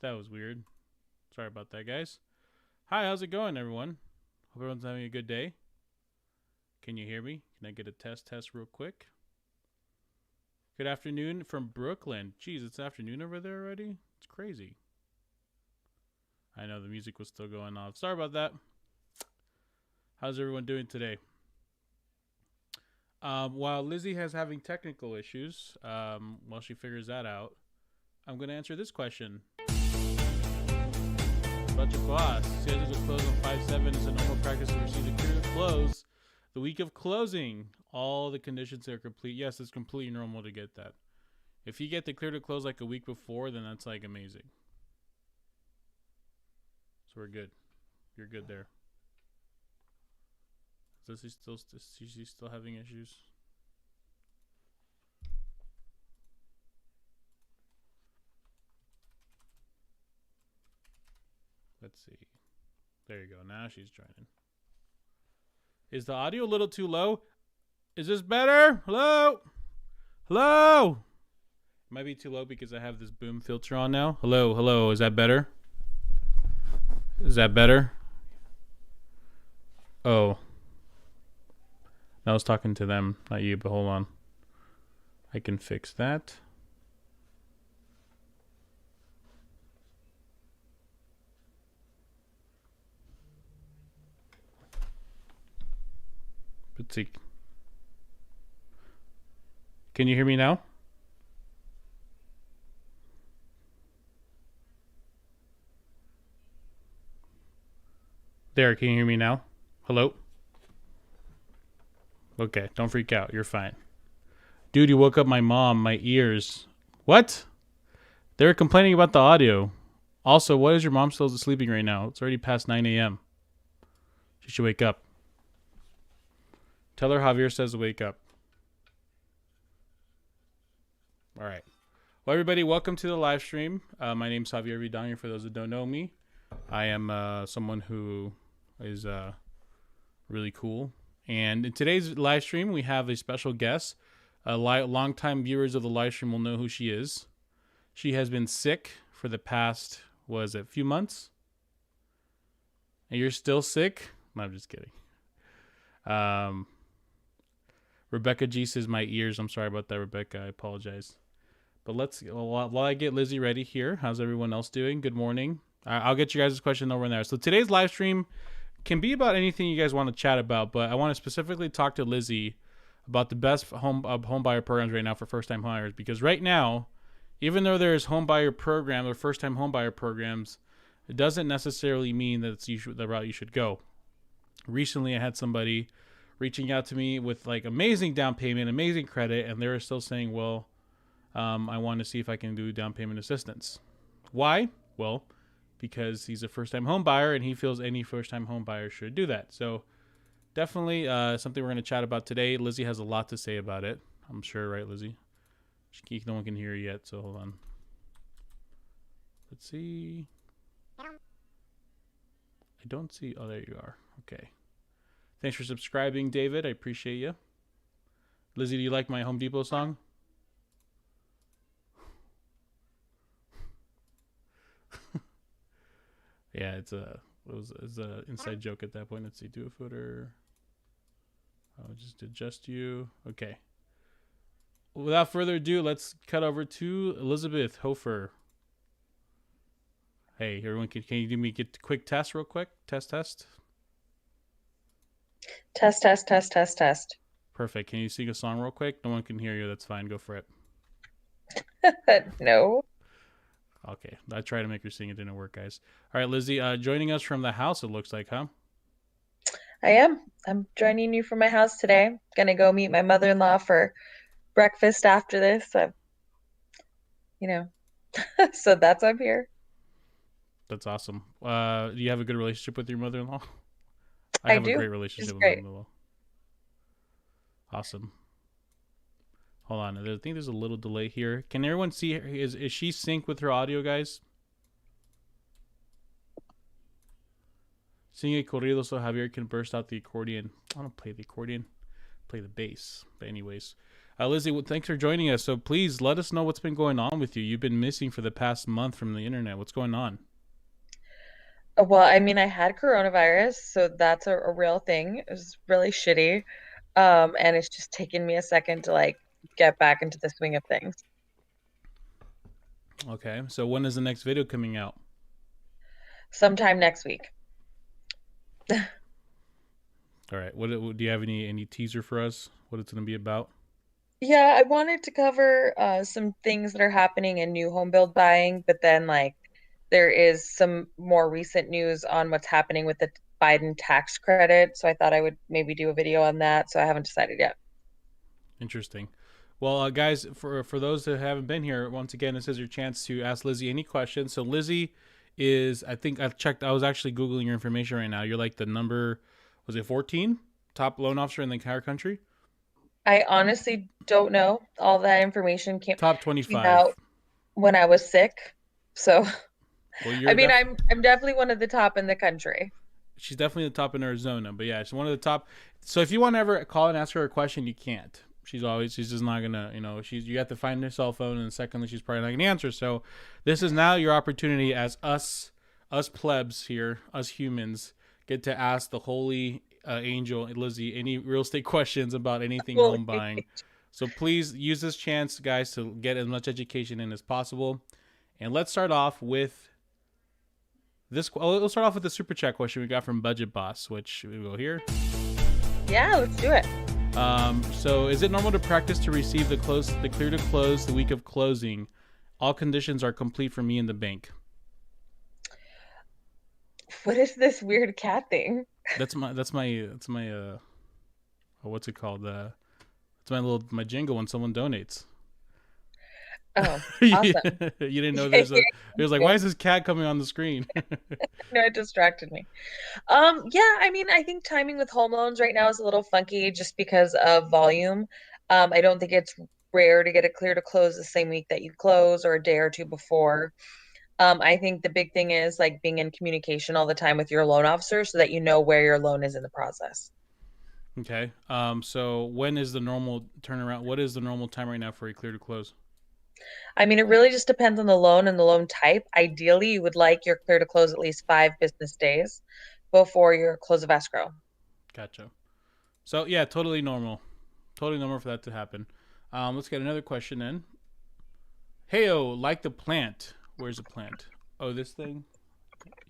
That was weird. Sorry about that, guys. Hi, how's it going, everyone? Hope everyone's having a good day. Can you hear me? Can I get a test real quick? Good afternoon from Brooklyn. Jeez, it's afternoon over there already? It's crazy. I know the music was still going off. Sorry about that. How's everyone doing today? While Lizzie has having technical issues, while she figures that out, I'm going to answer this question. About your boss. Sales will close on 5/7 is a normal practice to receive the clear to close the week of closing. All the conditions are complete. Yes, it's completely normal to get that. If you get the clear to close like a week before, then that's like amazing. So we're good. You're good there. Is she still having issues? Let's see. There you go. Now she's joining. Is the audio a little too low? Is this better? Hello? Hello? It might be too low because I have this boom filter on now. Hello, hello. Is that better? Is that better? Oh. I was talking to them, not you, but hold on. I can fix that. Let's see. Can you hear me now? There, can you hear me now? Hello? Okay, don't freak out. You're fine. Dude, you woke up my mom, my ears. What? They're complaining about the audio. Also, what is your mom still sleeping right now? It's already past 9 a.m. She should wake up. Tell her Javier says to wake up. All right. Well, everybody, welcome to the live stream. My name's Javier Vidana. For those that don't know me, I am someone who is really cool. And in today's live stream, we have a special guest. Longtime viewers of the live stream will know who she is. She has been sick for the past, few months? And you're still sick? No, I'm just kidding. Rebecca G says my ears. I'm sorry about that, Rebecca. I apologize. But while I get Lizzie ready here, how's everyone else doing? Good morning. I'll get you guys' question over there. So today's live stream can be about anything you guys want to chat about, but I want to specifically talk to Lizzie about the best home buyer programs right now for first-time buyers. Because right now, even though there's home buyer program or first-time home buyer programs, it doesn't necessarily mean that it's the route you should go. Recently, I had somebody reaching out to me with like amazing down payment, amazing credit, and they were still saying, well, I want to see if I can do down payment assistance. Why? Well, because he's a first-time home buyer and he feels any first-time home buyer should do that. So definitely something we're going to chat about today. Lizzie has a lot to say about it. I'm sure, right, Lizzie? No one can hear you yet, so hold on. Let's see. I don't see. Oh, there you are. Okay. Thanks for subscribing, David. I appreciate you. Lizzie, do you like my Home Depot song? Yeah, it was an inside joke at that point. Let's see, do a footer. I'll just adjust you. Okay. Without further ado, let's cut over to Elizabeth Hofer. Hey, everyone, can you do me get a quick test real quick? Test. Test. Perfect. Can you sing a song real quick? No one can hear you. That's fine. Go for it. No. Okay. I tried to make her sing. It didn't work, guys. All right, Lizzie, joining us from the house, it looks like, huh? I am. I'm joining you from my house today. Gonna go meet my mother-in-law for breakfast after this. So that's why I'm here. That's awesome. Do you have a good relationship with your mother-in-law? I have do. a great relationship with my mother-in-law. Awesome. Hold on. I think there's a little delay here. Can everyone see her? Is she synced with her audio, guys? Sing a corrido so Javier can burst out the accordion. I don't play the accordion. Play the bass. But anyways. Lizzie, well, thanks for joining us. So please let us know what's been going on with you. You've been missing for the past month from the internet. What's going on? Well, I mean, I had coronavirus, so that's a real thing. It was really shitty. And it's just taken me a second to like get back into the swing of things. Okay, so when is the next video coming out? Sometime next week. All right. What do you have any teaser for us? What it's going to be about? Yeah, I wanted to cover some things that are happening in new home build buying, but then like there is some more recent news on what's happening with the Biden tax credit. So I thought I would maybe do a video on that. So I haven't decided yet. Interesting. Well, guys, for those that haven't been here, once again, this is your chance to ask Lizzie any questions. So Lizzie is, I think I've checked. I was actually googling your information right now. You're like the number, was it 14 top loan officer in the entire country? I honestly don't know. All that information Top came 25. out when I was sick. So Well, I you're mean, I'm definitely one of the top in the country. she's definitely the top in Arizona. But yeah, she's one of the top. So if you want to ever call and ask her a question, you can't. She's just not gonna, you have to find her cell phone, and secondly, she's probably not gonna answer. So this is now your opportunity as us plebs here, us humans, get to ask the holy angel Lizzie any real estate questions about anything Well, home buying. So please use this chance, guys, to get as much education in as possible. And let's start off with this. Let's start off with the super chat question we got from Budget Boss, which we go here. yeah, let's do it. So is it normal to practice to receive the clear to close the week of closing? All conditions are complete for me in the bank. What is this weird cat thing? What's it called? It's my jingle when someone donates. Oh, You awesome. didn't know Yeah, there's like, why is this cat coming on the screen? no, it distracted me. Yeah, I mean, I think timing with home loans right now is a little funky just because of volume. I don't think it's rare to get a clear to close the same week that you close or a day or two before. I think the big thing is like being in communication all the time with your loan officer so that you know where your loan is in the process. Okay. So when is the normal turnaround? What is the normal time right now for a clear to close? I mean, it really just depends on the loan and the loan type. Ideally, you would like your clear to close at least 5 business days before your close of escrow. Gotcha. So yeah, totally normal. Totally normal for that to happen. Let's get another question in. Heyo, like the plant. Where's the plant? Oh, this thing?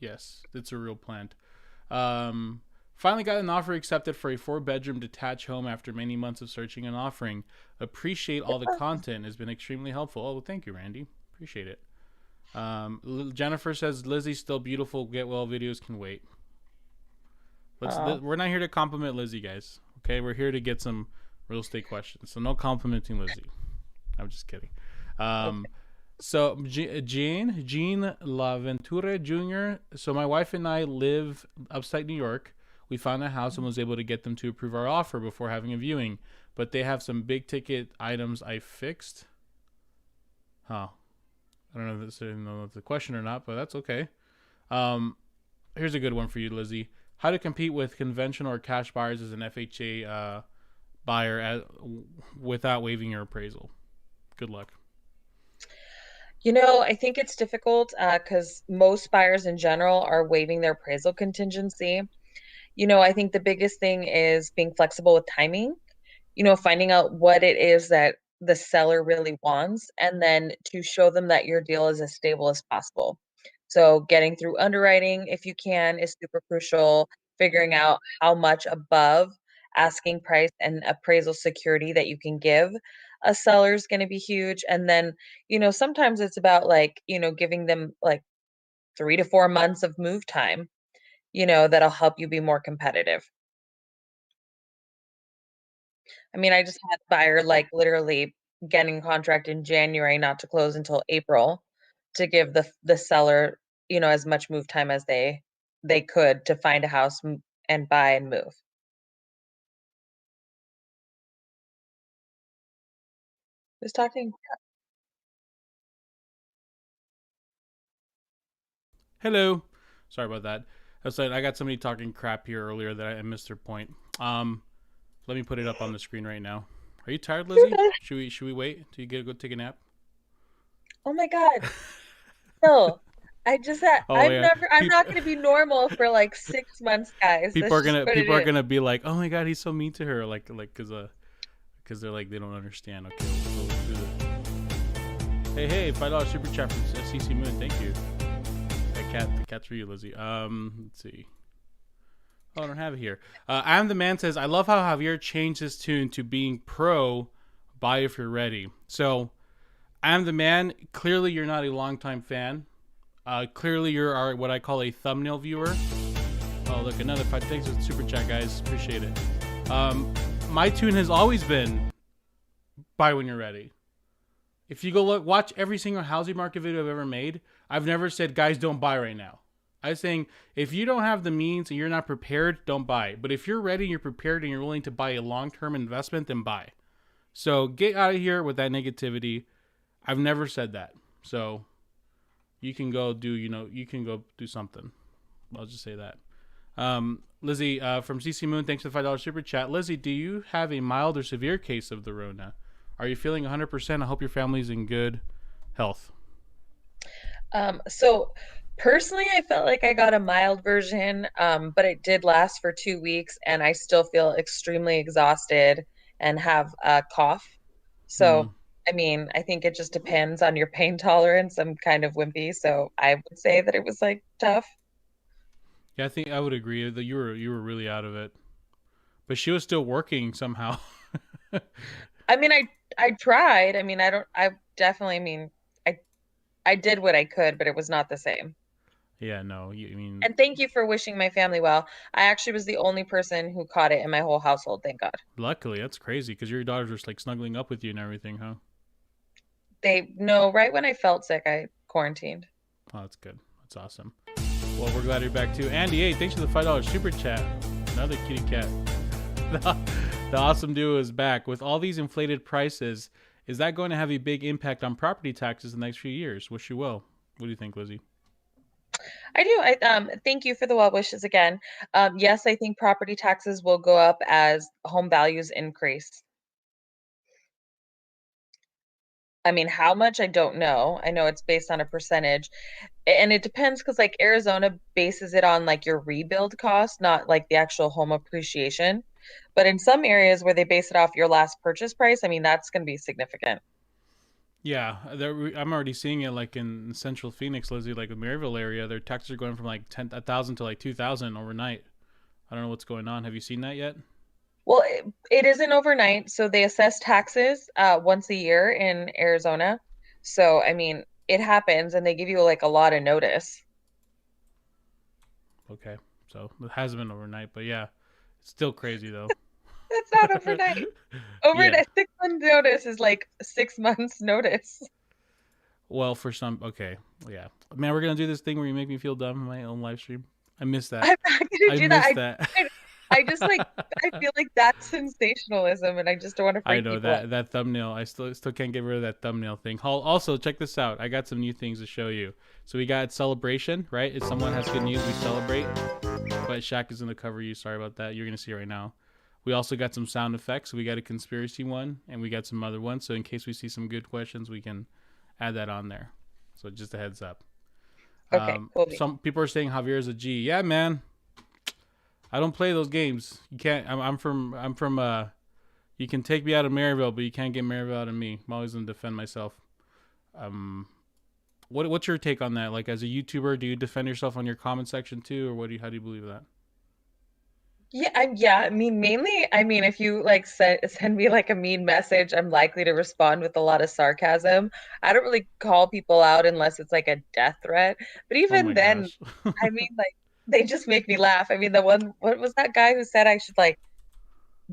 Yes, it's a real plant. Finally got an offer accepted for a 4-bedroom detached home after many months of searching and offering. Appreciate all the content. Has been extremely helpful. Oh, well, thank you, Randy. Appreciate it. Jennifer says Lizzie's still beautiful. Get well videos can wait. Oh, We're not here to compliment Lizzie, guys. Okay, we're here to get some real estate questions. So no complimenting Lizzie. I'm just kidding. Um, okay. so Gene Laventura Jr. So my wife and I live upstate New York. We found a house and was able to get them to approve our offer before having a viewing, but they have some big ticket items I fixed. Huh. I don't know if that's a question or not, but that's okay. Um, Here's a good one for you, Lizzie. How to compete with conventional or cash buyers as an FHA buyer without waiving your appraisal. Good luck. I think it's difficult because most buyers in general are waiving their appraisal contingency. I think the biggest thing is being flexible with timing, finding out what it is that the seller really wants, and then to show them that your deal is as stable as possible. So, getting through underwriting, if you can, is super crucial. Figuring out how much above asking price and appraisal security that you can give a seller is going to be huge. And then, sometimes it's about like, giving them like 3 to 4 months of move time, that'll help you be more competitive. I mean, I just had a buyer, like, literally getting a contract in January, not to close until April, to give the seller, as much move time as they could to find a house and buy and move. Who's talking? Hello. Sorry about that. I got somebody talking crap here earlier that I missed their point. Let me put it up on the screen right now. Are you tired, Lizzie? Should we wait till you get to go take a nap? Oh my God. No. I just said Oh yeah, I'm people not gonna be normal for like 6 months, guys. people That's are just gonna what it people are is. gonna be like, oh my god, he's so mean to her, because they're like they don't understand. Okay, we'll do this. Hey, $5 super chat from CC Moon. Thank you. The cat's for you, Lizzie. Let's see. Oh, I don't have it here. I'm the man says, I love how Javier changed his tune to being pro. Buy if you're ready. So I'm the man. Clearly, you're not a longtime fan. Clearly, you're what I call a thumbnail viewer. Oh, look, another 5. Thanks for the super chat, guys. Appreciate it. My tune has always been buy when you're ready. If you go watch every single housing market video I've ever made, I've never said, guys, don't buy right now. I was saying, if you don't have the means and you're not prepared, don't buy. But if you're ready, you're prepared, and you're willing to buy a long-term investment, then buy. So get out of here with that negativity. I've never said that. So you can go do something. I'll just say that. Lizzie from CC Moon, thanks for the $5 super chat. Lizzie, do you have a mild or severe case of the Rona? Are you feeling 100%? I hope your family's in good health. So personally, I felt like I got a mild version, but it did last for 2 weeks, and I still feel extremely exhausted and have a cough. Hmm. So, I mean, I think it just depends on your pain tolerance. I'm kind of wimpy, so I would say that it was like tough. Yeah, I think I would agree that you were really out of it, but she was still working somehow. I mean, I tried. I mean, I definitely mean, I I did what I could, but it was not the same. Yeah, no, I mean, And thank you for wishing my family well. I actually was the only person who caught it in my whole household, thank God. luckily that's crazy because your daughters were like snuggling up with you and everything, huh? They know right when I felt sick, I quarantined. Oh, that's good. That's awesome. Well, we're glad you're back too. Andy, hey, thanks for the $5 super chat. Another kitty cat. The awesome duo is back with all these inflated prices. Is that going to have a big impact on property taxes in the next few years? Wish you well. What do you think, Lizzie? I do. I thank you for the well wishes again. Yes, I think property taxes will go up as home values increase. I mean, how much I don't know. I know it's based on a percentage, and it depends because like Arizona bases it on like your rebuild cost, not like the actual home appreciation. But in some areas where they base it off your last purchase price, I mean, that's going to be significant. Yeah, I'm already seeing it like in Central Phoenix, Lizzie, like the Maryville area. Their taxes are going from like 1,000 to like 2,000 overnight. I don't know what's going on. Have you seen that yet? Well, it isn't overnight, so they assess taxes once a year in Arizona. So, I mean, it happens and they give you like a lot of notice. Okay, so it hasn't been overnight, but yeah, it's still crazy though. That's not overnight. Yeah. Overnight, 6 months notice is like 6 months notice. Well, for some, okay, yeah, man, we're gonna do this thing where you make me feel dumb in my own live stream. I miss that. I'm not gonna I do that. miss that. I just like I feel like that's sensationalism and I just don't want to I freak know people out. that thumbnail. I still can't get rid of that thumbnail thing. Also, check this out. I got some new things to show you. So we got celebration, right? If someone has good news, we celebrate. But Shaq is gonna cover you. Sorry about that. You're gonna see it right now. We also got some sound effects. We got a conspiracy one, and we got some other ones. So in case we see some good questions, we can add that on there. So just a heads up. Okay, cool. Some people are saying Javier is a G. Yeah, man. I don't play those games. You can't. I'm from. You can take me out of Maryville, but you can't get Maryville out of me. I'm always gonna defend myself. Um, what's your take on that? Like as a YouTuber, do you defend yourself on your comment section too, or how do you believe that? Yeah, I mean mainly I mean if you like send me like a mean message, I'm likely to respond with a lot of sarcasm. I don't really call people out unless it's like a death threat. But Oh even my then, gosh. I mean like they just make me laugh. I mean the one what was that guy who said I should like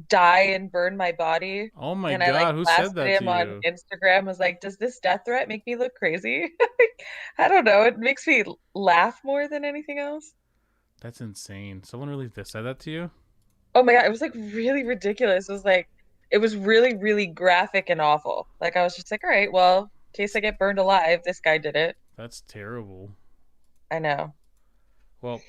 die and burn my body? Oh my And I like god, who said blasted that to him on you? Instagram. I was like, does this death threat make me look crazy? I don't know. It makes me laugh more than anything else. That's insane. Someone really said that to you? Oh my God, it was like really ridiculous. It was really, really graphic and awful. Like I was just like, all right, well, in case I get burned alive, this guy did it. That's terrible. I know. Well,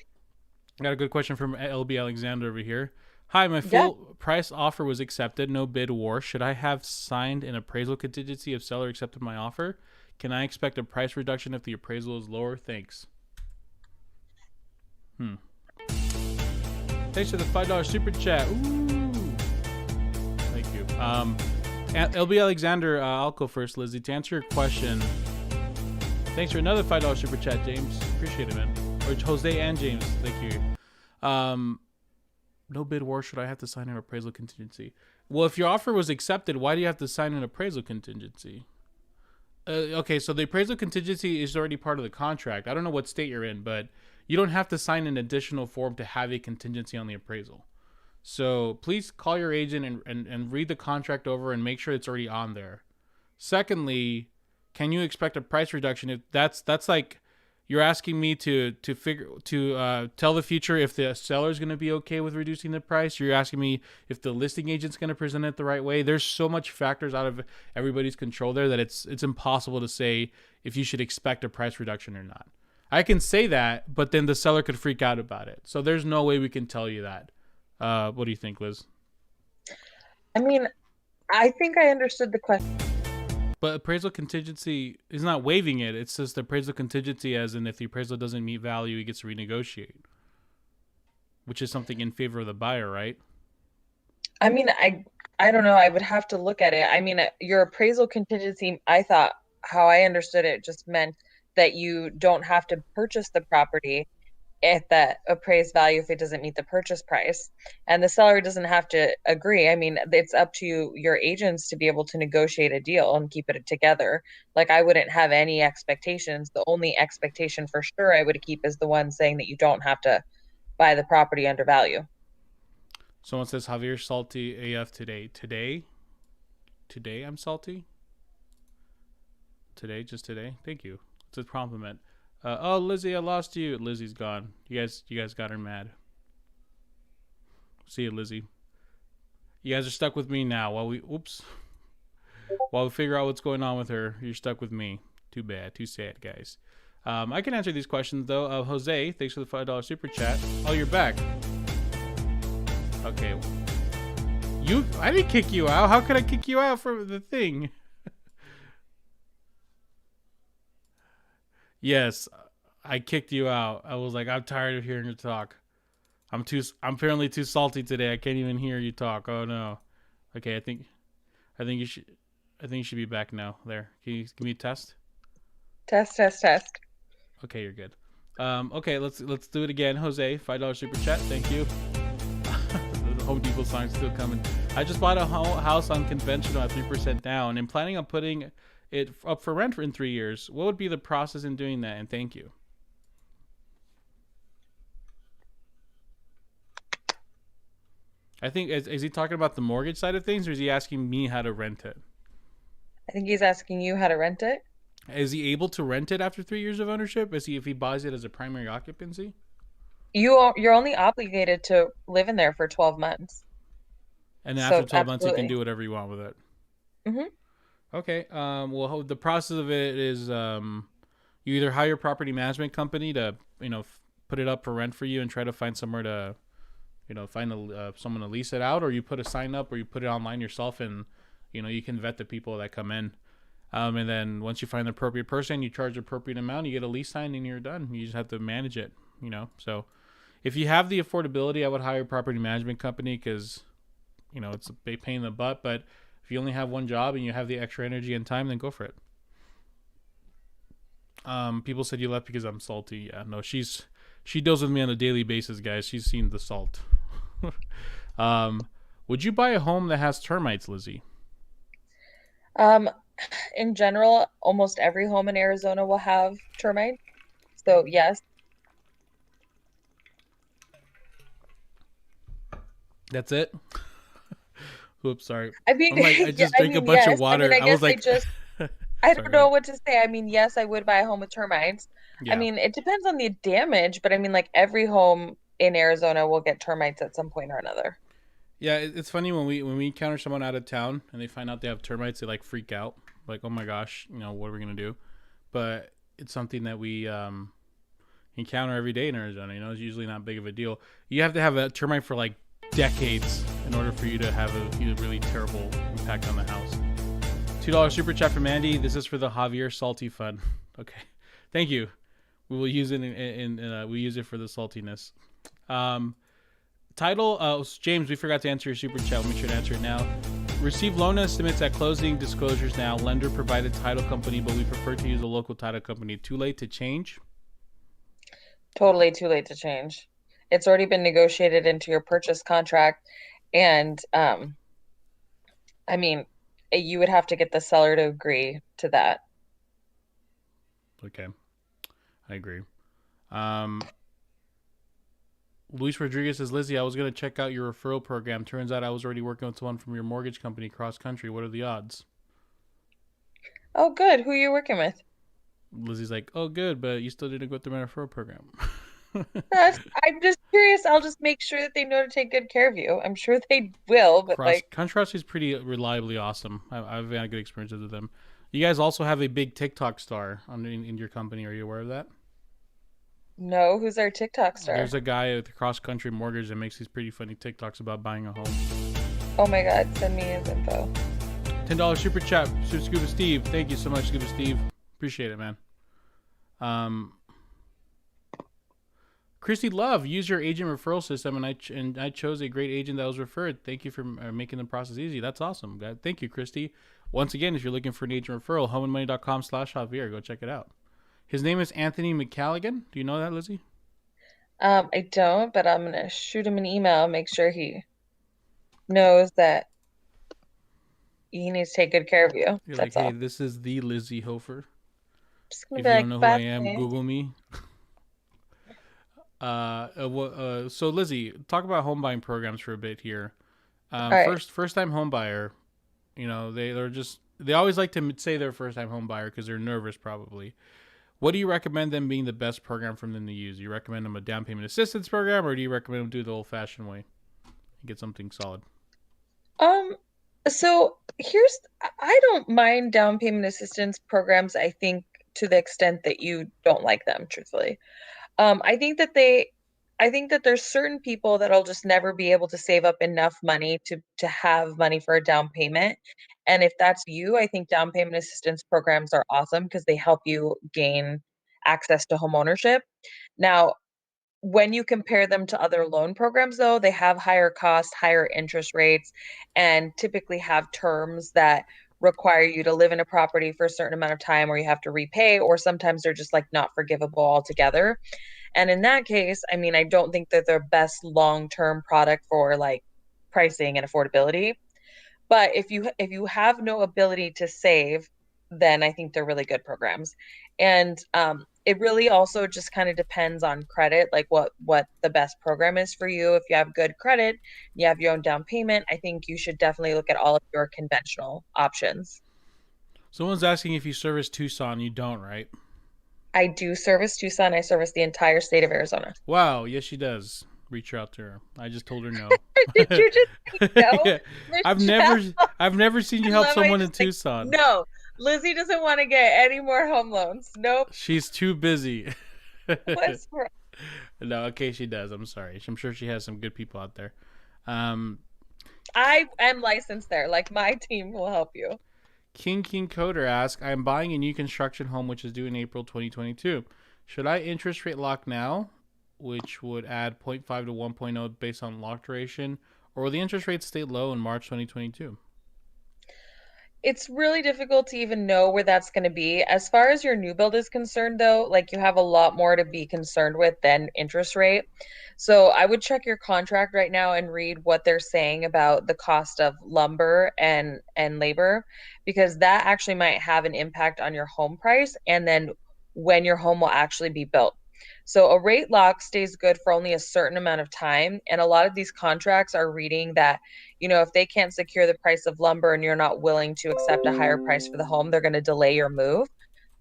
I got a good question from LB Alexander over here. Hi, my Yeah. full price offer was accepted. No bid war. Should I have signed an appraisal contingency if seller accepted my offer? Can I expect a price reduction if the appraisal is lower? Thanks. Hmm. Thanks for the $5 super chat. Ooh. Thank you. LB Alexander, I'll go first, Lizzie. To answer your question, thanks for another $5 super chat, James. Appreciate it, man. Or Jose and James, thank you. No bid war. Should I have to sign an appraisal contingency? Well, if your offer was accepted, why do you have to sign an appraisal contingency? Okay, so the appraisal contingency is already part of the contract. I don't know what state you're in, but you don't have to sign an additional form to have a contingency on the appraisal. So please call your agent and read the contract over and make sure it's already on there. Secondly, can you expect a price reduction? If that's like you're asking me to tell the future if the seller is going to be okay with reducing the price. You're asking me if the listing agent's going to present it the right way. There's so much factors out of everybody's control there that it's impossible to say if you should expect a price reduction or not. I can say that, but then the seller could freak out about it. So there's no way we can tell you that. What do you think, Liz? I mean, I think I understood the question. But appraisal contingency is not waiving it. It's just the appraisal contingency, as in if the appraisal doesn't meet value, he gets to renegotiate, which is something in favor of the buyer, right? I mean, I don't know. I would have to look at it. I mean, your appraisal contingency, I thought how I understood it just meant that you don't have to purchase the property at that appraised value if it doesn't meet the purchase price. And the seller doesn't have to agree. I mean, it's up to your agents to be able to negotiate a deal and keep it together. Like, I wouldn't have any expectations. The only expectation for sure I would keep is the one saying that you don't have to buy the property under value. Someone says Javier salty AF today. Today I'm salty. Today, just today. Thank you. It's a compliment. Oh, Lizzie, I lost you. Lizzie's gone. You guys got her mad. See you, Lizzie. You guys are stuck with me now while we figure out what's going on with her. You're stuck with me. Too bad. Too sad, guys. I can answer these questions though. Jose, thanks for the $5 super chat. Oh, you're back. Okay. I didn't kick you out. How could I kick you out from the thing? Yes, I kicked you out. I was like, I'm tired of hearing you talk. I'm apparently too salty today. I can't even hear you talk. Oh no. Okay, I think you should be back now. There. Can you give me a test? Test, test, test. Okay, you're good. Okay, let's do it again. Jose, $5 super chat. Thank you. The Home Depot song's still coming. I just bought a house on conventional at 3% down and planning on putting it up for rent in 3 years. What would be the process in doing that? And thank you. I think is he talking about the mortgage side of things, or is he asking me how to rent it? I think he's asking you how to rent it. Is he able to rent it after 3 years of ownership? If he buys it as a primary occupancy? You're only obligated to live in there for 12 months. And then after So 12 months, you can absolutely. do whatever you want with it. Hmm. Okay. Well, the process of it is you either hire a property management company to put it up for rent for you and try to find somewhere to find someone to lease it out, or you put a sign up, or you put it online yourself, and you can vet the people that come in. And then once you find the appropriate person, you charge the appropriate amount, you get a lease signed, and you're done. You just have to manage it. So if you have the affordability, I would hire a property management company because it's a big pain in the butt. But if you only have one job and you have the extra energy and time, then go for it. People said you left because I'm salty. Yeah, no, she deals with me on a daily basis, guys. She's seen the salt. Would you buy a home that has termites, Lizzie? In general, almost every home in Arizona will have termites. So yes. That's it. Oops, sorry. I mean, I'm like, I yeah, just drank a bunch of yes. I mean, water. I I was guess like, I sorry, don't go know ahead. what to say. I mean, yes, I would buy a home with termites. I Yeah. mean, it depends on the damage, but I mean, like every home in Arizona will get termites at some point or another. Yeah, it's funny when we encounter someone out of town and they find out they have termites, they like freak out, like, oh my gosh, what are we gonna do? But it's something that we encounter every day in Arizona. It's usually not big of a deal. You have to have a termite for like decades in order for you to have a really terrible impact on the house. $2 super chat from Andy. This is for the Javier Salty Fund. Okay, thank you. We will use it we use it for the saltiness. Title, James, we forgot to answer your super chat. We'll make sure to answer it now. Receive loan estimates at closing disclosures now. Lender provided title company, but we prefer to use a local title company. Too late to change? Totally too late to change. It's already been negotiated into your purchase contract, and I mean, you would have to get the seller to agree to that. Okay, I agree. Luis Rodriguez says, Lizzie, I was going to check out your referral program. Turns out I was already working with someone from your mortgage company cross country. What are the odds? Oh, good. Who are you working with? Lizzie's like, oh, good, but you still didn't go through my referral program. I'm just curious. I'll just make sure that they know to take good care of you. I'm sure they will, but Cross like, Country is pretty reliably awesome. I've had good experiences with them. You guys also have a big TikTok star in your company. Are you aware of that? no, who's our TikTok star? There's a guy at the Cross Country Mortgage that makes these pretty funny TikToks about buying a home. Oh my God, send me his info. $10 super chat, Scuba Steve. Thank you so much, Scuba Steve. Appreciate it, man. Christy Love, use your agent referral system, and I chose a great agent that was referred. Thank you for making the process easy. That's awesome. Thank you, Christy. Once again, if you're looking for an agent referral, homeandmoney.com/Javier. Go check it out. His name is Anthony McCalligan. Do you know that, Lizzie? I don't, but I'm gonna shoot him an email, make sure he knows that he needs to take good care of you. You're like, That's hey, all. this is the Lizzie Hofer. Just gonna If be you don't like, know who I bye, am, babe. Google me. So Lizzie, talk about home buying programs for a bit here. All right. First time home buyer, they always like to say they're first time home buyer because they're nervous probably. What do you recommend them being the best program for them to use? Do you recommend them a down payment assistance program, or do you recommend them do the old fashioned way and get something solid? Um, so I don't mind down payment assistance programs, I think, to the extent that you don't like them, truthfully. I think that I think that there's certain people that'll just never be able to save up enough money to have money for a down payment. And if that's you, I think down payment assistance programs are awesome because they help you gain access to home ownership. Now, when you compare them to other loan programs, though, they have higher costs, higher interest rates, and typically have terms that require you to live in a property for a certain amount of time or you have to repay, or sometimes they're just like not forgivable altogether. And in that case, I mean, I don't think that they're best long-term product for like pricing and affordability. But if you have no ability to save, then I think they're really good programs. And it really also just kind of depends on credit, like what the best program is for you. If you have good credit, you have your own down payment, I think you should definitely look at all of your conventional options. Someone's asking if you service Tucson. You don't, right? I do service Tucson. I service the entire state of Arizona. Wow, yes, she does. Reach out to her. I just told her no. Did you just say no, Yeah. I've Michelle? never, I've never seen you I help love how you someone in just like, Tucson. no, Lizzie doesn't want to get any more home loans. Nope. She's too busy. What's No, okay, she does. I'm sorry. I'm sure she has some good people out there. Um, I am licensed there. Like my team will help you. King Coder asks, I'm buying a new construction home which is due in April 2022. Should I interest rate lock now, which would add zero point 0.5 to 1.0 based on lock duration, or will the interest rate stay low in March 2022? It's really difficult to even know where that's going to be. As far as your new build is concerned, though, like you have a lot more to be concerned with than interest rate. So I would check your contract right now and read what they're saying about the cost of lumber and labor, because that actually might have an impact on your home price and then when your home will actually be built. So a rate lock stays good for only a certain amount of time, and a lot of these contracts are reading that, you know, if they can't secure the price of lumber and you're not willing to accept a higher price for the home, they're going to delay your move,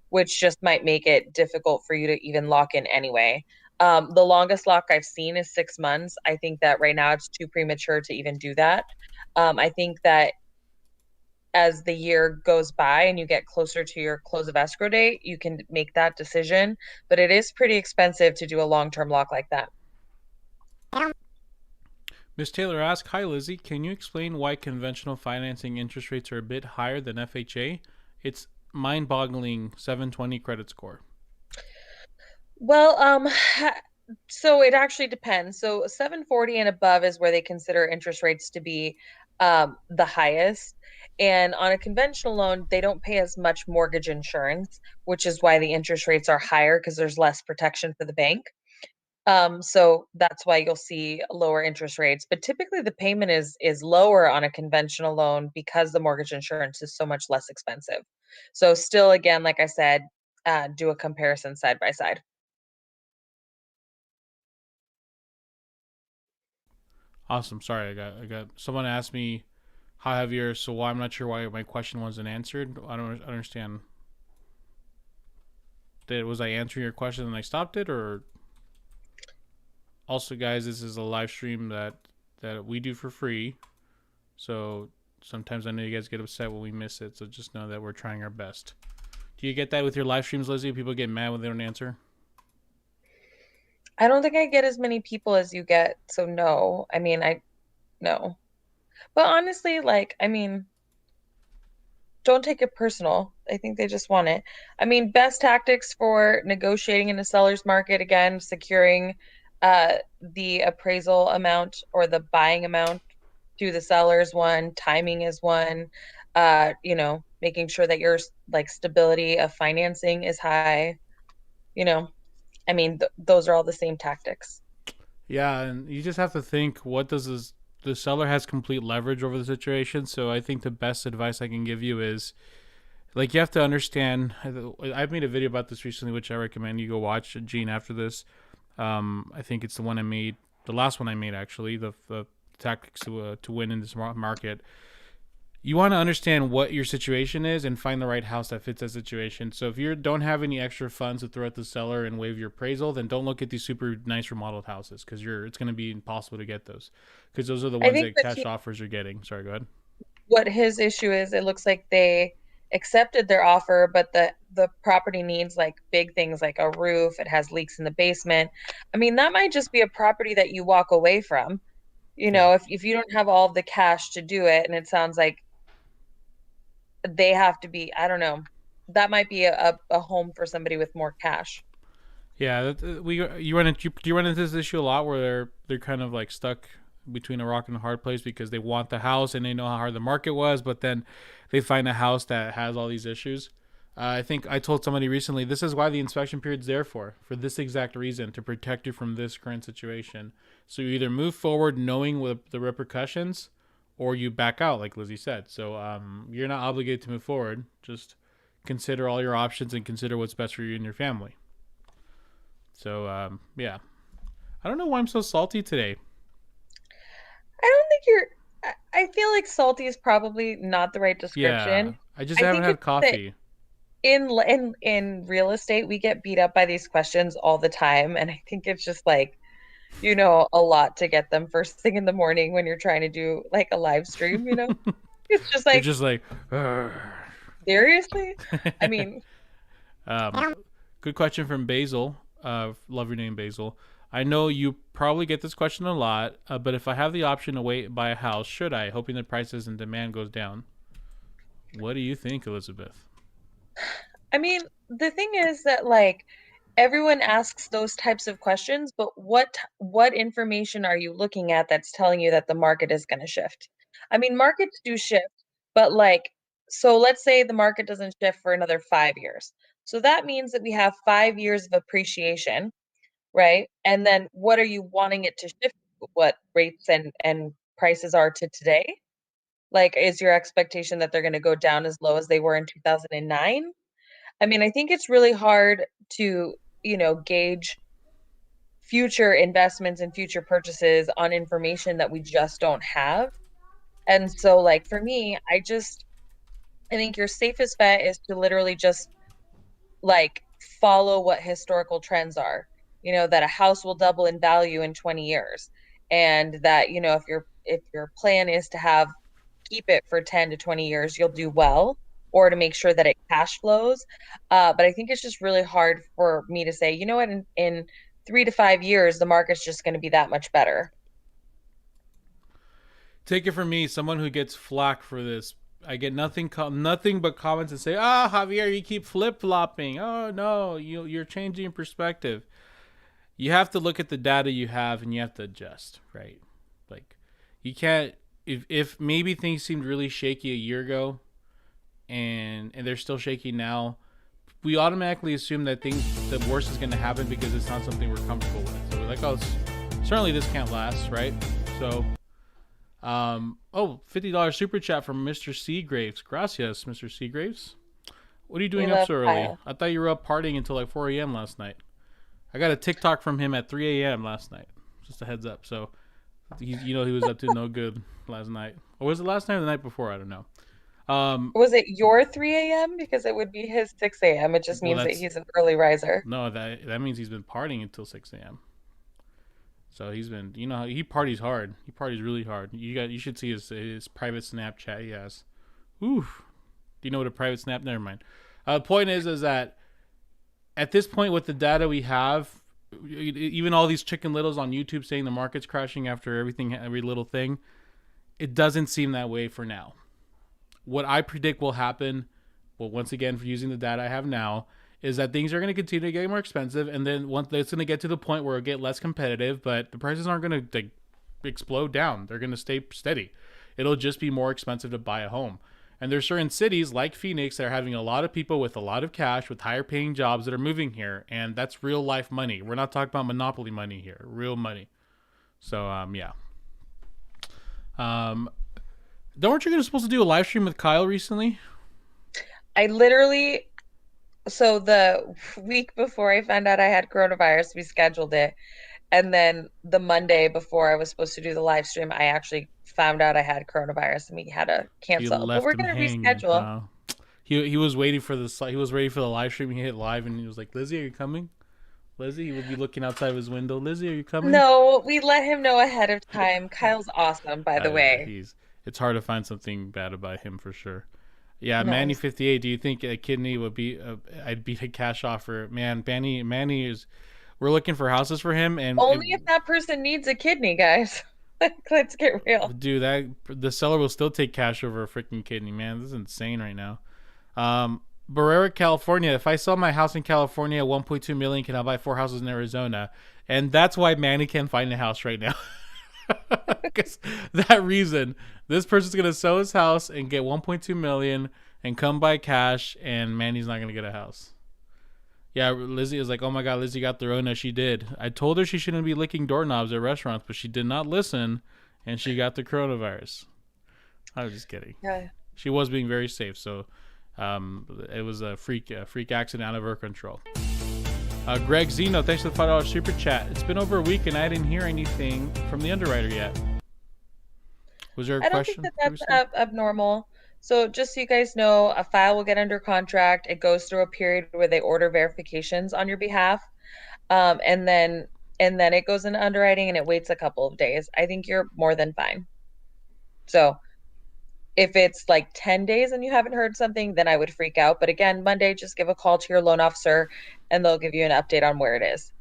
which just might make it difficult for you to even lock in anyway. The longest lock I've seen is 6 months. I think that right now it's too premature to even do that. I think that as the year goes by and you get closer to your close of escrow date, you can make that decision. But it is pretty expensive to do a long term lock like that. Miss Taylor asks, "Hi Lizzie, can you explain why conventional financing interest rates are a bit higher than FHA? It's mind-boggling 720 credit score." Well, so it actually depends. So 740 and above is where they consider interest rates to be the highest. And on a conventional loan, they don't pay as much mortgage insurance, which is why the interest rates are higher because there's less protection for the bank. So that's why you'll see lower interest rates. But typically the payment is lower on a conventional loan because the mortgage insurance is so much less expensive. So still, again, like I said, do a comparison side by side. Awesome. Sorry, I got someone asked me, "Hi Javier," so why I'm not sure why my question wasn't answered. I don't understand. Was I answering your question and I stopped it, or also, guys, this is a live stream that we do for free. So sometimes I know you guys get upset when we miss it. So just know that we're trying our best. Do you get that with your live streams, Lizzie? People get mad when they don't answer. I don't think I get as many people as you get, so no. I mean, I no. But honestly, like, I mean, don't take it personal. I think they just want it. I mean, best tactics for negotiating in a seller's market, again, securing the appraisal amount or the buying amount to the seller's one, timing is one, making sure that your like stability of financing is high, you know. I mean, th those are all the same tactics. Yeah, and you just have to think, what does this the seller has complete leverage over the situation. So I think the best advice I can give you is, like, you have to understand. I've made a video about this recently, which I recommend you go watch, Gene, after this. I think it's the one I made, the last one I made actually, the tactics to win in this market. You want to understand what your situation is and find the right house that fits that situation. So if you don't have any extra funds to throw at the seller and waive your appraisal, then don't look at these super nice remodeled houses, because it's going to be impossible to get those, because those are the I ones think that that cash offers are getting. Sorry, go ahead. what his issue is, it looks like they accepted their offer, but the property needs like big things like a roof, it has leaks in the basement. I mean, that might just be a property that you walk away from, Yeah. if you don't have all of the cash to do it, and it sounds like they have to be, I don't know, that might be a home for somebody with more cash. Yeah, we you run into do you run into this issue a lot where they're kind of like stuck between a rock and a hard place because they want the house and they know how hard the market was, but then they find a house that has all these issues. I think I told somebody recently, this is why the inspection period's there for this exact reason, to protect you from this current situation. So you either move forward knowing what the repercussions, or you back out, like Lizzie said. So you're not obligated to move forward. Just consider all your options and consider what's best for you and your family. So yeah, I don't know why I'm so salty today. I don't think you're, I feel like salty is probably not the right Yeah, description. I just I haven't think had it's that coffee. in real estate we get beat up by these questions all the time, and I think it's just like, a lot to get them first thing in the morning when you're trying to do like a live stream. It's just You're like, just like, seriously? I mean, um, good question from Basil. Love your name, Basil. I know you probably get this question a lot, but if I have the option to wait buy a house, should I? Hoping the prices and demand goes down. What do you think, Elizabeth? I mean, the thing is that like everyone asks those types of questions, but what information are you looking at that's telling you that the market is going to shift? I mean, markets do shift, but like, so let's say the market doesn't shift for another 5 years. So that means that we have 5 years of appreciation, right? And then what are you wanting it to shift? What rates and prices are to today? Like, is your expectation that they're going to go down as low as they were in 2009? I mean, I think it's really hard to, gauge future investments and future purchases on information that we just don't have. And so, like, for me, I think your safest bet is to literally just like follow what historical trends are. That a house will double in value in 20 years. And that, if your plan is to have keep it for 10 to 20 years, you'll do well, or to make sure that it cash flows. But I think it's just really hard for me to say, you know what, in 3 to 5 years, the market's just going to be that much better. Take it from me, someone who gets flack for this. I get nothing but comments that say, "Ah, oh, Javier, you keep flip flopping. Oh no, you're changing perspective." You have to look at the data you have and you have to adjust, right? Like, you can't if maybe things seemed really shaky a year ago, and they're still shaky now. We automatically assume that the worst is going to happen because it's not something we're comfortable with. So we're like, oh, certainly this can't last, right? So $50 super chat from Mr. Seagraves. Gracias, Mr. Seagraves. What are you We doing up love so early? Kyle. I thought you were up partying until like 4 a.m. last night. I got a TikTok from him at 3 a.m. last night. Just a heads up. So, he was up to no good last night. Or was it last night or the night before? I don't know. Was it your 3 a.m.? Because it would be his 6 a.m. It just well, means that that's he's an early riser. no, that means he's been partying until 6 a.m. So he's been, he parties hard. He parties really hard. You should see his private Snapchat he has. Oof. Do you know what a private snap? Never mind. The point is that at this point with the data we have, even all these chicken littles on YouTube saying the market's crashing after every little thing, it doesn't seem that way for now. What I predict will happen, well, once again, for using the data I have now, is that things are going to continue to get more expensive, and then once it's going to get to the point where it'll get less competitive, but the prices aren't going to explode down. They're going to stay steady. It'll just be more expensive to buy a home. And there's certain cities like Phoenix that are having a lot of people with a lot of cash, with higher paying jobs that are moving here, and that's real life money. We're not talking about monopoly money here, real money. So yeah. Weren't you supposed to do a live stream with Kyle recently? I literally, so the week before I found out I had coronavirus, we scheduled it. And then the Monday before I was supposed to do the live stream, I actually found out I had coronavirus and we had to You cancel. But left we're him going to hanging, reschedule. huh? He was waiting for he was ready for the live stream. He hit live and he was like, "Lizzie, are you coming?" Lizzie, he would be looking outside of his window. "Lizzie, are you coming?" No, we let him know ahead of time. Kyle's awesome, by the way. He's It's hard to find something bad about him for sure. Yeah, No, Manny he's 58. Do you think a kidney would be? I'd beat a cash offer. Man, Manny is. We're looking for houses for him, and only if that person needs a kidney, guys. Let's get real. dude, that the seller will still take cash over a freaking kidney. Man, this is insane right now. Barrera, California. If I sell my house in California at 1.2 million, can I buy 4 houses in Arizona? And that's why Manny can't find a house right now. Because that reason, this person's gonna sell his house and get 1.2 million and come by cash, and Manny's not gonna get a house. Yeah, Lizzie is like, oh my god, Lizzie got the Rona. She did. I told her she shouldn't be licking doorknobs at restaurants, but she did not listen, and she got the coronavirus. I was just kidding. Yeah. She was being very safe, so it was a freak accident out of her control. Greg Zeno, thanks for the $5 super chat. It's been over a week and I didn't hear anything from the underwriter yet. Was there a I don't think question? that that's abnormal. So just so you guys know, a file will get under contract. It goes through a period where they order verifications on your behalf. And then it goes into underwriting and it waits a couple of days. I think you're more than fine. So if it's like 10 days and you haven't heard something, then I would freak out. But again, Monday, just give a call to your loan officer and they'll give you an update on where it is.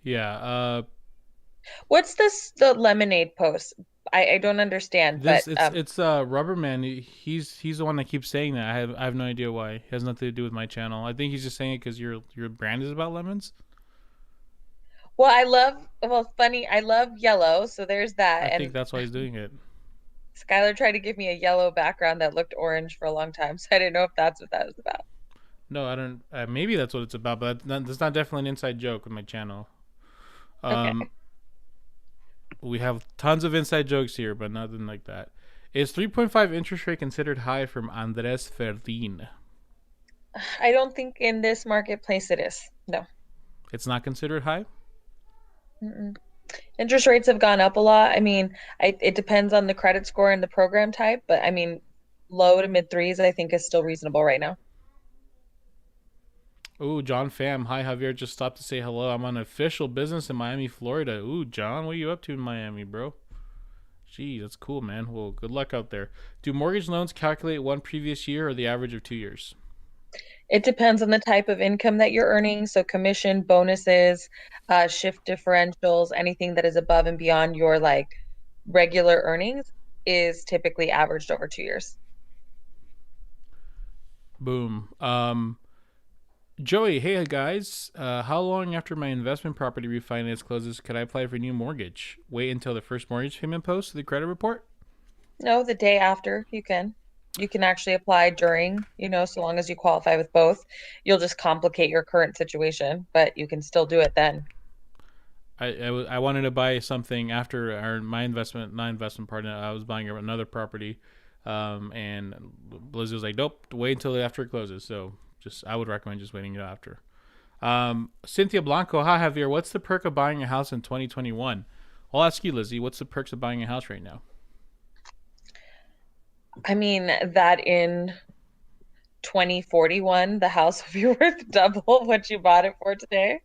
Yeah. What's the lemonade post? I don't understand, but It's Rubberman. He's the one that keeps saying that. I have no idea why. It has nothing to do with my channel. I think he's just saying it because your brand is about lemons. funny, I love yellow, so there's that. I think And that's why he's doing it. Skylar tried to give me a yellow background that looked orange for a long time, so I didn't know if that's what that was about. No, I don't. Maybe that's what it's about, but that's not definitely an inside joke with my channel. Okay. We have tons of inside jokes here, but nothing like that. Is 3.5 interest rate considered high from Andres Ferdin? I don't think in this marketplace it is. No. It's not considered high? Mm-mm. Interest rates have gone up a lot. I mean, it depends on the credit score and the program type, but I mean, low to mid threes, I think is still reasonable right now. Ooh, John Pham. Hi, Javier. Just stopped to say hello. I'm on official business in Miami, Florida. Ooh, John, what are you up to in Miami, bro? Gee, that's cool, man. Well, good luck out there. Do mortgage loans calculate one previous year or the average of 2 years? It depends on the type of income that you're earning. So commission, bonuses, shift differentials, anything that is above and beyond your like regular earnings is typically averaged over 2 years. Boom. Joey, hey guys. How long after my investment property refinance closes could I apply for a new mortgage? Wait until the first mortgage payment post to the credit report? No, the day after you can. You can actually apply during, so long as you qualify with both. You'll just complicate your current situation, but you can still do it then. I wanted to buy something after my investment, not investment partner. I was buying another property, and Lizzie was like, "Nope, wait until after it closes." So I would recommend just waiting until after. Cynthia Blanco, hi Javier. What's the perk of buying a house in 2021? I'll ask you, Lizzie. What's the perks of buying a house right now? I mean, that in 2041, the house will be worth double what you bought it for today.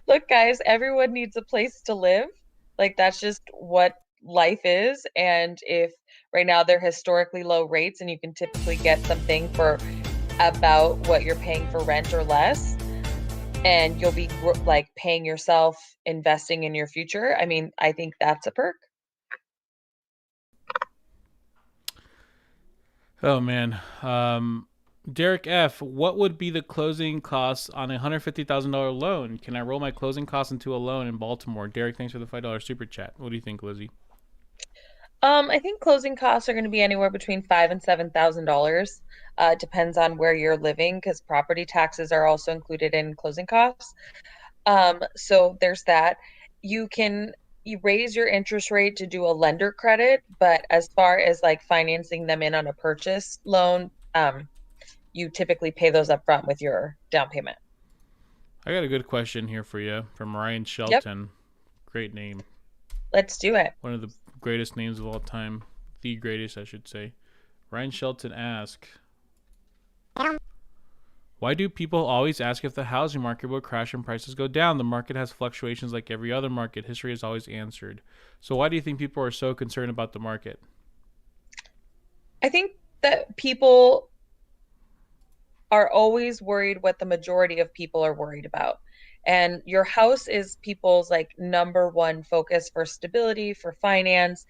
Look, guys, everyone needs a place to live. Like, that's just what life is. And if right now they're historically low rates and you can typically get something for about what you're paying for rent or less, and you'll be like paying yourself, investing in your future. I mean, I think that's a perk. Oh man. Derek F, what would be the closing costs on a $150,000 loan? Can I roll my closing costs into a loan in Baltimore? Derek, thanks for the $5 super chat. What do you think, Lizzie? I think closing costs are going to be anywhere between $5,000 and $7,000. Depends on where you're living because property taxes are also included in closing costs. So there's that. You raise your interest rate to do a lender credit, but as far as like financing them in on a purchase loan, you typically pay those up front with your down payment. I got a good question here for you from Ryan Yep, Shelton. Great name. let's do it. One of the greatest names of all time. The greatest, I should say. Ryan Shelton asks, why do people always ask if the housing market will crash and prices go down? The market has fluctuations like every other market. History has always answered. So why do you think people are so concerned about the market? I think that people are always worried what the majority of people are worried about. And your house is people's like number one focus for stability, for finance,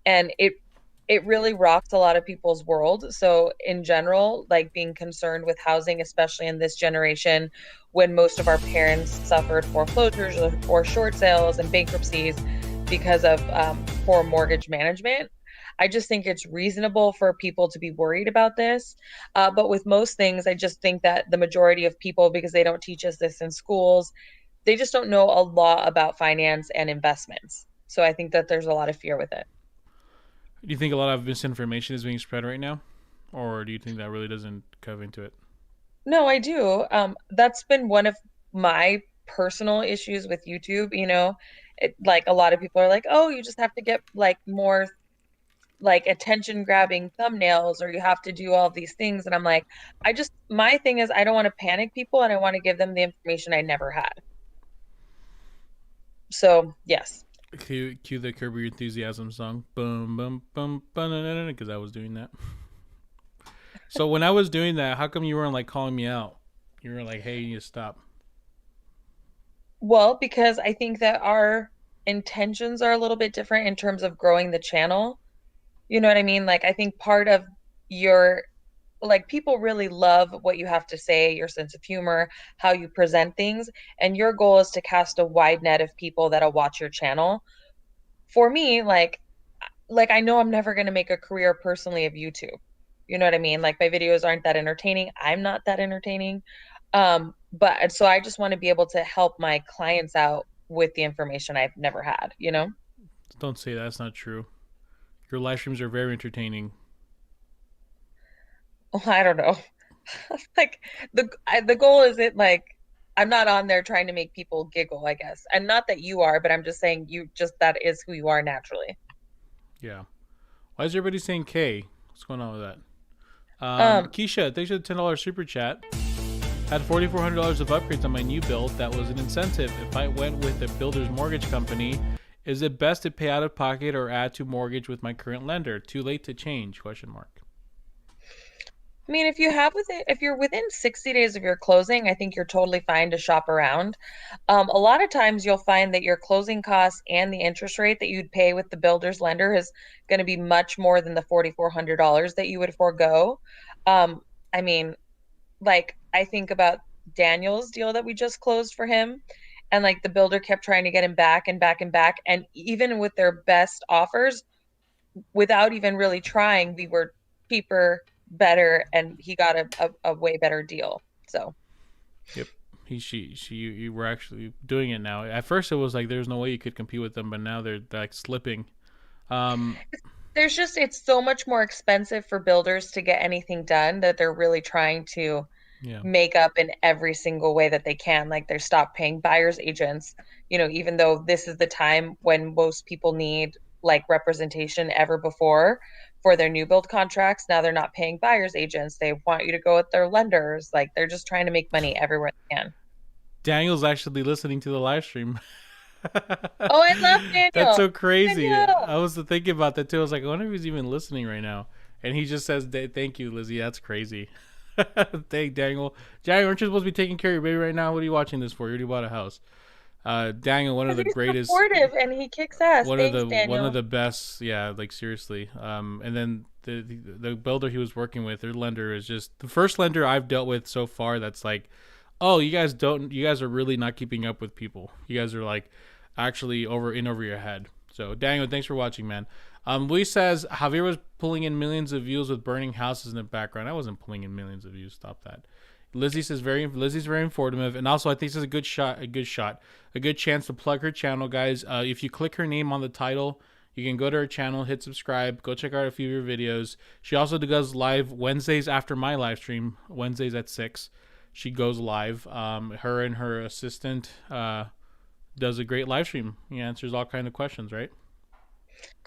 and it really rocks a lot of people's world. So in general, like being concerned with housing, especially in this generation when most of our parents suffered foreclosures or short sales and bankruptcies because of poor mortgage management. I just think it's reasonable for people to be worried about this. But with most things, I just think that the majority of people, because they don't teach us this in schools, they just don't know a lot about finance and investments. So I think that there's a lot of fear with it. Do you think a lot of misinformation is being spread right now? Or do you think that really doesn't cut into it? No, I do. That's been one of my personal issues with YouTube. Like a lot of people are like, oh, you just have to get like more like attention grabbing thumbnails or you have to do all these things. And I'm like, my thing is, I don't want to panic people and I want to give them the information I never had. So, yes. Cue the Curb Your Enthusiasm song. Boom, boom, boom, because I was doing that. So when I was doing that, how come you weren't like calling me out? You were like, hey, you need to stop. Well, because I think that our intentions are a little bit different in terms of growing the channel. You know what I mean? Like, I think part of your, like, people really love what you have to say, your sense of humor, how you present things. And your goal is to cast a wide net of people that'll watch your channel. For me, like I know I'm never going to make a career personally of YouTube. You know what I mean? Like my videos aren't that entertaining. I'm not that entertaining. But so I just want to be able to help my clients out with the information I've never had? Don't say that. That's not true. Your live streams are very entertaining. Well, I don't know. Like the goal isn't like I'm not on there trying to make people giggle, I guess. And not that you are, but I'm just saying that is who you are naturally. Yeah. Why is everybody saying K? What's going on with that? Um, Keisha, thanks for the $10 super chat. Had $4,400 of upgrades on my new build. That was an incentive. If I went with a builder's mortgage company, is it best to pay out of pocket or add to mortgage with my current lender? Too late to change? Question mark. I mean, if you're within 60 days of your closing, I think you're totally fine to shop around. A lot of times you'll find that your closing costs and the interest rate that you'd pay with the builder's lender is going to be much more than the $4,400 that you would forego. Um, I mean, like I think about Daniel's deal that we just closed for him, and like the builder kept trying to get him back and back and back, and even with their best offers, without even really trying, we were cheaper, better, and he got a way better deal. So Yep. You were actually doing it now. At first, it was like there's no way you could compete with them, but now they're like slipping. Um, there's just it's so much more expensive for builders to get anything done that they're really trying to yeah. make up in every single way that they can. Like they're stop paying buyers agents, even though this is the time when most people need like representation ever before for their new build contracts. Now they're not paying buyers agents. They want you to go with their lenders. Like they're just trying to make money everywhere they can. Daniel's actually listening to the live stream. Oh, I love That's Daniel. so crazy. Daniel. I was thinking about that too. I was like, I wonder if he's even listening right now. And he just says, "Thank you, Lizzie." That's crazy. Thank Daniel. Daniel, aren't you supposed to be taking care of your baby right now? What are you watching this for? You already bought a house. Daniel, one of Because the he's greatest, supportive and he kicks ass. Thanks, one of Daniel. the best. Yeah, like seriously. And then the builder he was working with, their lender is just the first lender I've dealt with so far. That's like, oh, you guys are really not keeping up with people. You guys are like actually over your head. So Daniel, thanks for watching, man. Luis says Javier was pulling in millions of views with burning houses in the background. I wasn't pulling in millions of views. Stop that. Lizzie's very informative, and also I think this is a good chance to plug her channel, guys. If you click her name on the title, you can go to her channel, hit subscribe, go check out a few of her videos. She also does live Wednesdays after my live stream, Wednesdays at 6. She goes live. Her and her assistant does a great live stream. He answers all kind of questions, right?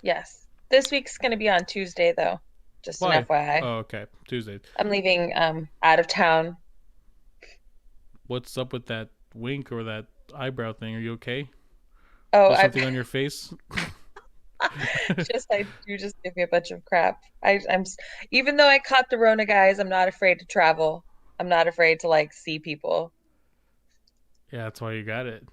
Yes. This week's going to be on Tuesday, though. Just an Why? FYI. Oh, okay. Tuesday. I'm leaving out of town. What's up with that wink or that eyebrow thing? Are you okay? Oh, There's I something on your face? just I you just give me a bunch of crap. Even though I caught the Rona, guys, I'm not afraid to travel. I'm not afraid to like see people. Yeah, that's why you got it.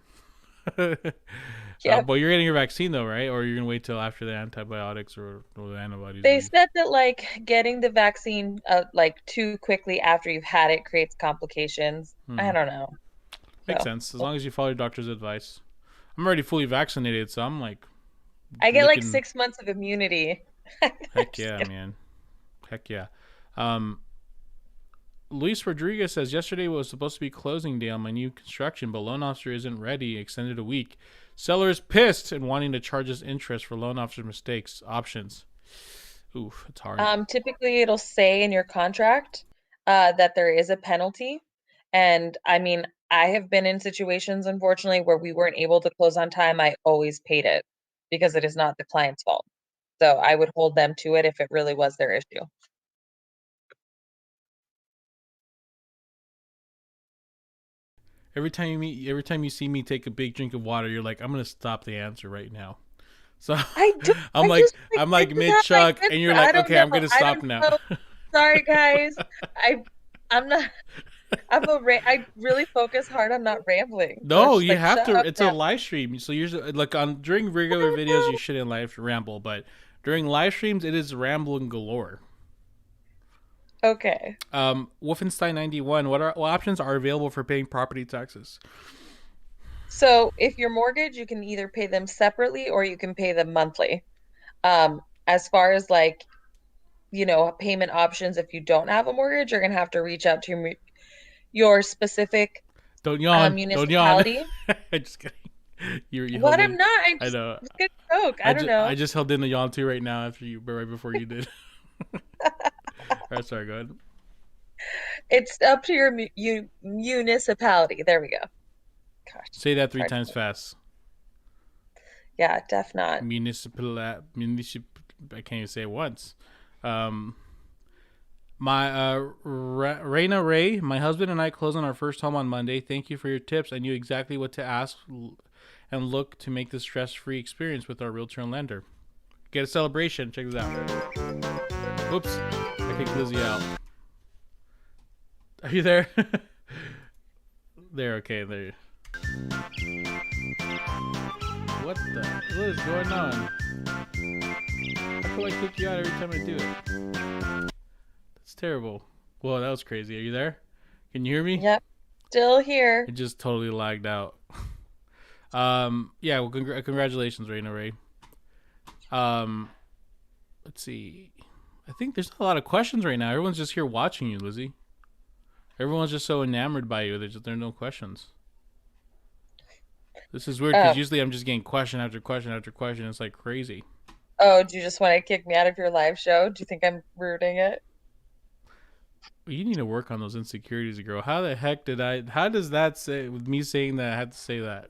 Yep. But you're getting your vaccine though, right? Or you're gonna wait till after the antibiotics or the antibodies They leave? said that like getting the vaccine like too quickly after you've had it creates complications. I Hmm. don't know. Makes So sense as long as you follow your doctor's advice. I'm already fully vaccinated, so I'm like I get like looking. 6 months of immunity. Heck Just yeah, kidding. man. Heck yeah. Um, Luis Rodriguez says yesterday was supposed to be closing day on my new construction, but loan officer isn't ready. Extended a week. Seller is pissed and wanting to charge us interest for loan officer's mistakes. Options. Oof, it's hard. Typically it'll say in your contract that there is a penalty. And I mean, I have been in situations, unfortunately, where we weren't able to close on time. I always paid it because it is not the client's fault. So I would hold them to it if it really was their issue. Every time you see me take a big drink of water, you're like, I'm gonna stop the answer right now. So I do. I'm I like just like this is mid how I chuck, and answer. you're I like, don't okay, know. I'm gonna I stop don't now. know. Sorry, guys. I I'm not. I really focus hard on not rambling. So it's No, just you like have shut to. up It's a now. live stream, so you're like on during regular I videos, you know. shouldn't live ramble, but during live streams, it is rambling galore. Okay. Wolfenstein 91. What options are available for paying property taxes? So if your mortgage, you can either pay them separately or you can pay them monthly. As far as like, payment options, if you don't have a mortgage, you're gonna have to reach out to your specific Don't yawn. Don't yawn. municipality. Just kidding. You What held I'm in. not, I'm I just know. good joke. I don't I know. just held in a yawn too right now after you, right before you did. All right, sorry. Go ahead. It's up to your municipality. There we go. Gosh, Say that it's three hard to times say. fast. Yeah, def not. Municipal. I can't even say it once. Um, my Raina Ray, my husband and I closed on our first home on Monday. Thank you for your tips. I knew exactly what to ask and look to make this stress-free experience with our realtor and lender. Get a celebration. Check this out. Oops, I kicked Lizzie out. Are you there? There, okay, there. What is going on? How come I kick you out every time I do it? That's terrible. Whoa, that was crazy. Are you there? Can you hear me? Yep, still here. It just totally lagged out. Yeah, well, congratulations, Raina Ray. Um, let's see. I think there's a lot of questions right now. Everyone's just here watching you, Lizzie. Everyone's just so enamored by you. There are no questions. This is weird because Oh, usually I'm just getting question after question after question. It's like crazy. oh, do you just want to kick me out of your live show? Do you think I'm rooting it? You need to work on those insecurities, girl. How the heck did I? How does that say with me saying that? I had to say that.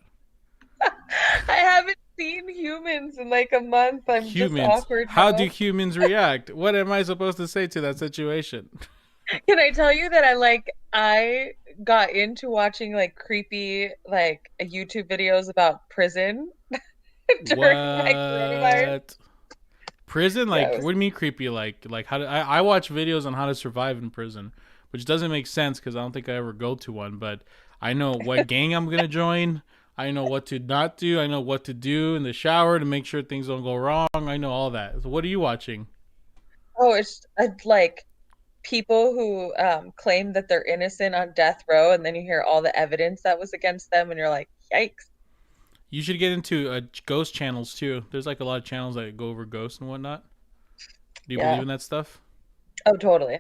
I haven't seen humans in like a month. I'm just Humans. awkward How do now. humans react? What am I supposed to say to that situation? Can I tell you that I got into watching like creepy like YouTube videos about prison during my coronavirus? What? Prison? Yeah, Like, what do you mean creepy? Like how? I watch videos on how to survive in prison, which doesn't make sense because I don't think I ever go to one. But I know what gang I'm gonna join. I know what to not do. I know what to do in the shower to make sure things don't go wrong. I know all that. So what are you watching? oh, it's like people who claim that they're innocent on death row, and then you hear all the evidence that was against them, and you're like, yikes. You should get into ghost channels too. There's like a lot of channels that go over ghosts and whatnot. Do you believe Yeah. in that stuff? Oh, totally.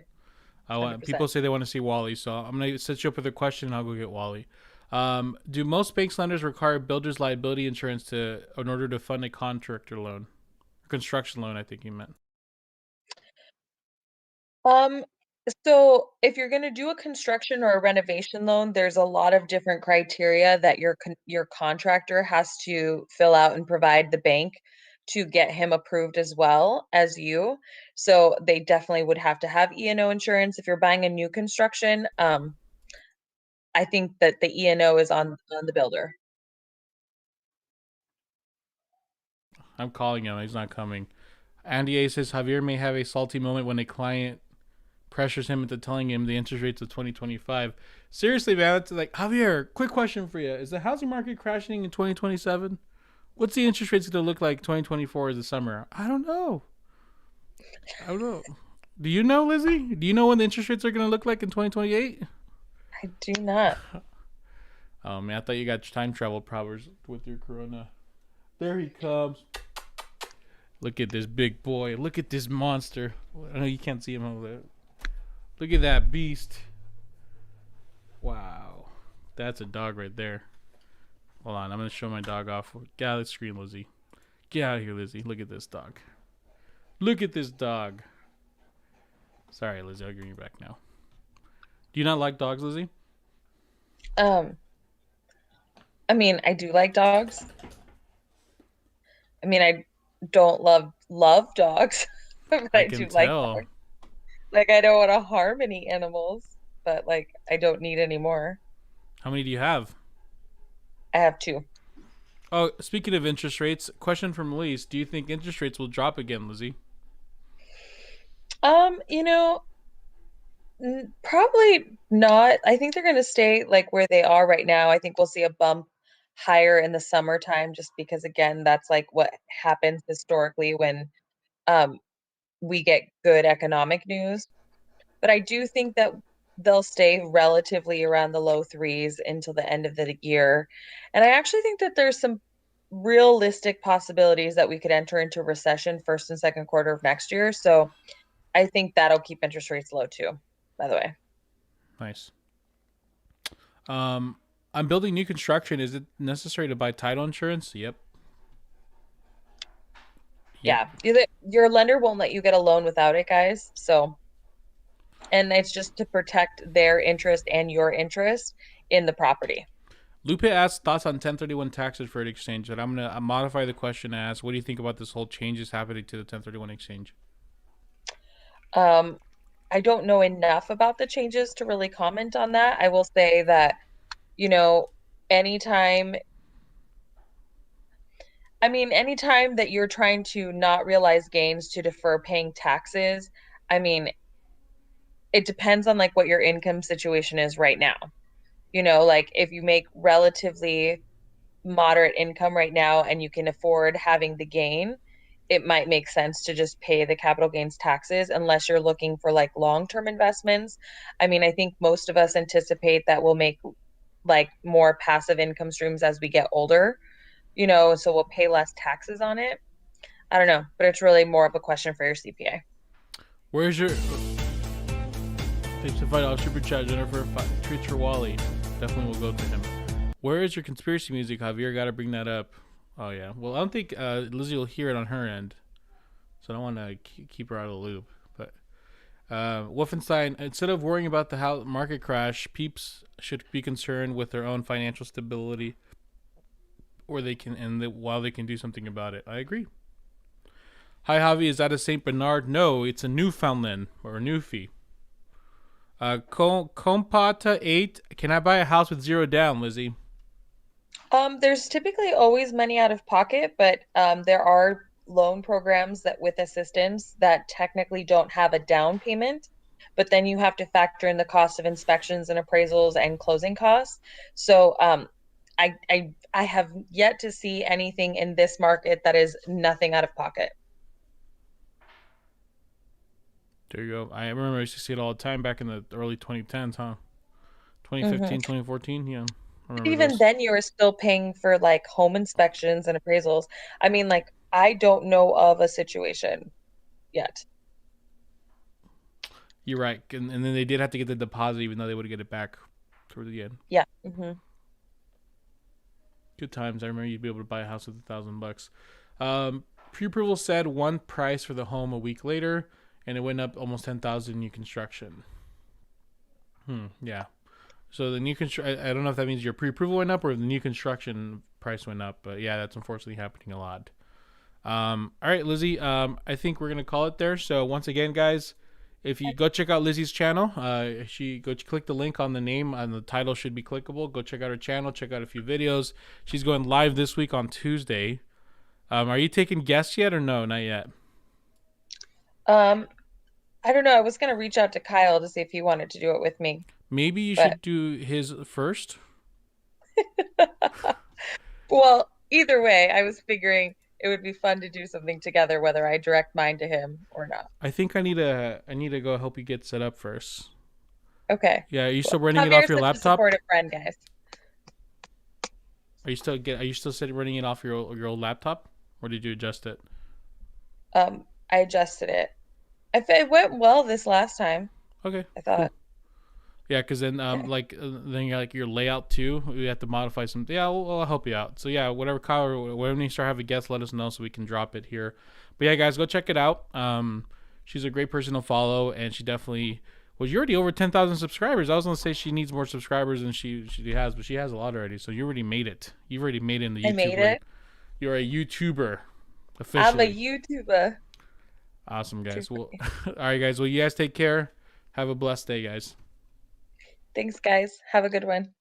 I want 100%. people say they want to see Wally, so I'm gonna set you up with a question. And I'll go get Wally. Do most banks lenders require builder's liability insurance in order to fund a contractor loan, construction loan? I think you meant. Um, so if you're going to do a construction or a renovation loan, there's a lot of different criteria that your contractor has to fill out and provide the bank to get him approved as well as you. So they definitely would have to have E&O insurance if you're buying a new construction. I think that the E&O is on the builder. I'm calling him. He's not coming. Andy A says Javier may have a salty moment when a client pressures him into telling him the interest rates of 2025. Seriously, man, it's like Javier. Quick question for you: is the housing market crashing in 2027? What's the interest rates going to look like 2024 as the summer? I don't know. I don't know. Do you know, Lizzie? Do you know when the interest rates are going to look like in 2028? I do not. Oh man, I thought you got time travel problems with your corona. There he comes. Look at this big boy. Look at this monster. I know you can't see him over there. Look at that beast. Wow. That's a dog right there. Hold on, I'm going to show my dog off. Get out of the screen, Lizzie. Get out of here, Lizzie. Look at this dog. Look at this dog. Sorry, Lizzie. I'll give you back now. Do you not like dogs, Lizzie? Um, I mean, I do like dogs. I mean, I don't love dogs, but I I can do like tell. dogs. Like I don't want to harm any animals, but like I don't need any more. How many do you have? I have two. Oh, speaking of interest rates, question from Elise. Do you think interest rates will drop again, Lizzie? You know, probably not. I think they're going to stay like where they are right now. I think we'll see a bump higher in the summertime just because again, that's like what happens historically when um we get good economic news. But I do think that they'll stay relatively around the low threes until the end of the year. And I actually think that there's some realistic possibilities that we could enter into recession first and second quarter of next year. So I think that'll keep interest rates low too, by the way. Nice. Um, I'm building new construction. Is it necessary to buy title insurance? Yep. Yep. Yeah, your lender won't let you get a loan without it, guys. So, and it's just to protect their interest and your interest in the property. Lupe asked thoughts on 1031 taxes for an exchange, and I'm gonna modify the question and ask, what do you think about this whole changes happening to the 1031 exchange? Um, I don't know enough about the changes to really comment on that. I will say that, you know, anytime, I mean, anytime that you're trying to not realize gains to defer paying taxes, I mean, it depends on like what your income situation is right now. Like if you make relatively moderate income right now and you can afford having the gain, it might make sense to just pay the capital gains taxes unless you're looking for like long-term investments. I mean, I think most of us anticipate that we'll make like more passive income streams as we get older, so we'll pay less taxes on it. I don't know, but it's really more of a question for your CPA. Where's your thanks for $5 super chat, Jennifer? Treat your Wally. Definitely will go to him. Where is your conspiracy music, Javier? Got to bring that up. Oh yeah. Well, I don't think Lizzie will hear it on her end, so I don't want to keep her out of the loop. But Wolfenstein, instead of worrying about the market crash, peeps should be concerned with their own financial stability, or they can, while they can do something about it. I agree. Hi, Javi. Is that a Saint Bernard? No, it's a Newfoundland or a Newfie. Compata 8. Can I buy a house with zero down, Lizzie? There's typically always money out of pocket, but there are loan programs that with assistance that technically don't have a down payment, but then you have to factor in the cost of inspections and appraisals and closing costs. So I have yet to see anything in this market that is nothing out of pocket. There you go. I remember I used to see it all the time back in the early 2010s, huh? hmm 2015, 2014. Yeah, I remember Even those. then, you were still paying for like home inspections and appraisals. I mean, like, I don't know of a situation yet. You're right. And then they did have to get the deposit, even though they would get it back toward the end. Yeah. Good times. I remember you'd be able to buy a house with $1,000. Pre-approval said one price for the home a week later, and it went up almost 10,000 new construction. Yeah. So the new construction, I don't know if that means your pre-approval went up or the new construction price went up, but yeah, that's unfortunately happening a lot. All right, Lizzie. I think we're gonna call it there. So once again, guys, if you go check out Lizzie's channel, she go click the link on the name and the title should be clickable. Go check out her channel. Check out a few videos. She's going live this week on Tuesday. Are you taking guests yet or no? Not yet. Um, I don't know. I was gonna reach out to Kyle to see if he wanted to do it with me, Maybe you but should do his first. well, either way, I was figuring it would be fun to do something together, whether I direct mine to him or not. I think I need to go help you get set up first. Okay, Yeah, are you cool. still running it off Javier's your such a laptop? supportive friend, guys. Are you still running it off your old laptop, or did you adjust it? I adjusted it. It went well this last time, Okay, I cool. thought. Yeah, because then Okay. then you're like your layout too. We have to modify some. Yeah, I'll help you out. So yeah, whatever, Kyle, or when you start having guests, let us know so we can drop it here. But yeah, guys, go check it out. She's a great person to follow, and she definitely was. You're already over 10,000 subscribers. I was gonna say she needs more subscribers than she has, but she has a lot already. So you already made it. You've already made it in the I YouTube made ring. it. You're a YouTuber I'm a officially. YouTuber. Awesome, Too guys. Well, funny. all right, guys. Well, you guys take care. Have a blessed day, guys. Thanks, guys. Have a good one.